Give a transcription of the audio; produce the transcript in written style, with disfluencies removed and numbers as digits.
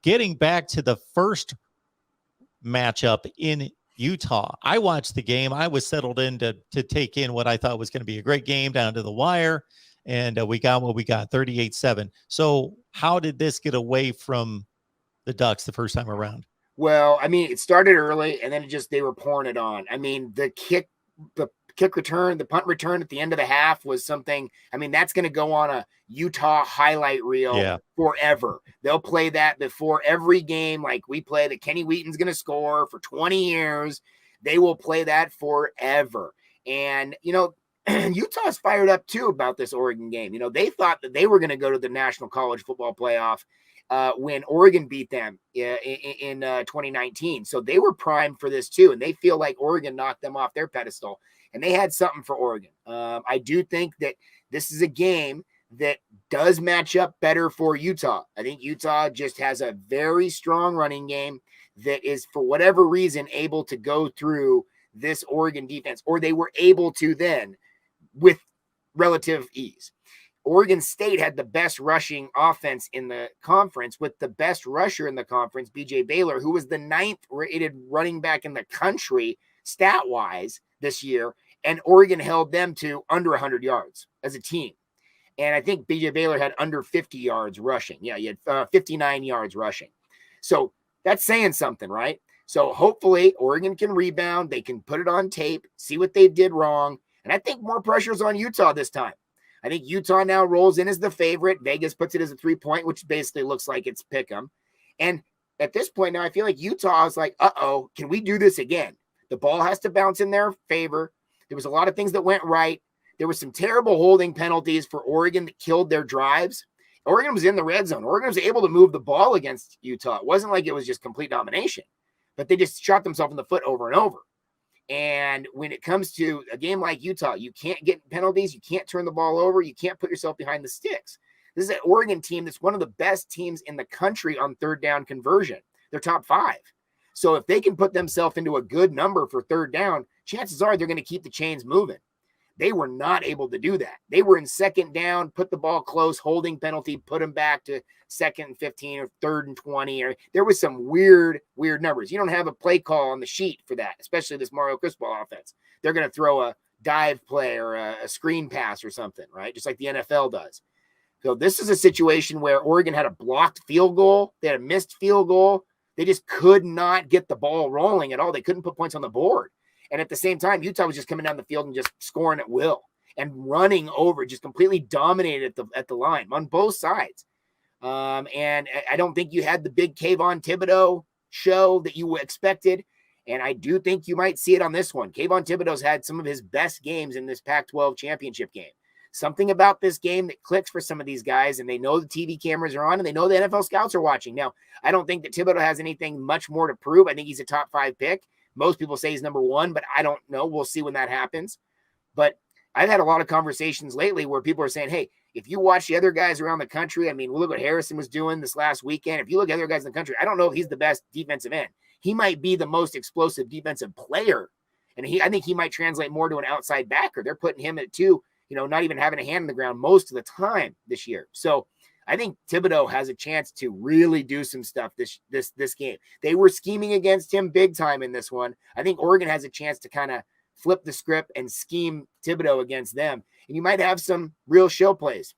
getting back to the first matchup in Utah, I watched the game. I was settled in to take in what I thought was going to be a great game down to the wire. And we got what we got, 38-7. So how did this get away from the Ducks the first time around? Well, I mean, it started early, and then they were pouring it on. I mean, the kick return, the punt return at the end of the half was something. I mean, that's going to go on a Utah highlight reel forever. They'll play that before every game, like we play that Kenny Wheaton's going to score for 20 years. They will play that forever. And, Utah's fired up too about this Oregon game. They thought that they were going to go to the National College Football Playoff when Oregon beat them in 2019. So they were primed for this too. And they feel like Oregon knocked them off their pedestal, and they had something for Oregon. I do think that this is a game that does match up better for Utah. I think Utah just has a very strong running game that is, for whatever reason, able to go through this Oregon defense, or they were able to then with relative ease. Oregon State had the best rushing offense in the conference, with the best rusher in the conference, BJ Baylor, who was the 9th rated running back in the country stat-wise this year, and Oregon held them to under 100 yards as a team. And I think BJ Baylor had under 50 yards rushing. Yeah, he had 59 yards rushing. So that's saying something, right? So hopefully Oregon can rebound. They can put it on tape, see what they did wrong. And I think more pressure is on Utah this time. I think Utah now rolls in as the favorite. Vegas puts it as a 3-point, which basically looks like it's pick 'em. And at this point now, I feel like Utah is like, uh-oh, can we do this again? The ball has to bounce in their favor. There was a lot of things that went right. There was some terrible holding penalties for Oregon that killed their drives. Oregon was in the red zone. Oregon was able to move the ball against Utah. It wasn't like it was just complete domination, but they just shot themselves in the foot over and over. And when it comes to a game like Utah, you can't get penalties. You can't turn the ball over. You can't put yourself behind the sticks. This is an Oregon team that's one of the best teams in the country on third down conversion. They're top 5. So if they can put themselves into a good number for third down, chances are they're going to keep the chains moving. They were not able to do that. They were in second down, put the ball close, holding penalty, put them back to 2nd and 15 or 3rd and 20. Or there was some weird numbers. You don't have a play call on the sheet for that, especially this Mario Cristobal offense. They're going to throw a dive play or a screen pass or something, right? Just like the NFL does. So this is a situation where Oregon had a blocked field goal. They had a missed field goal. They just could not get the ball rolling at all. They couldn't put points on the board. And at the same time, Utah was just coming down the field and just scoring at will and running over, just completely dominated at the line on both sides. And I don't think you had the big Kayvon Thibodeau show that you expected. And I do think you might see it on this one. Kayvon Thibodeau's had some of his best games in this Pac-12 championship game. Something about this game that clicks for some of these guys, and they know the TV cameras are on, and they know the NFL scouts are watching. Now, I don't think that Thibodeau has anything much more to prove. I think he's a top 5 pick. Most people say he's number 1, but I don't know. We'll see when that happens. But I've had a lot of conversations lately where people are saying, hey, if you watch the other guys around the country, I mean, look what Harrison was doing this last weekend. If you look at other guys in the country, I don't know if he's the best defensive end. He might be the most explosive defensive player. And I think he might translate more to an outside backer. They're putting him at 2, not even having a hand in the ground most of the time this year. So I think Thibodeau has a chance to really do some stuff this game. They were scheming against him big time in this one. I think Oregon has a chance to kind of flip the script and scheme Thibodeau against them. And you might have some real show plays.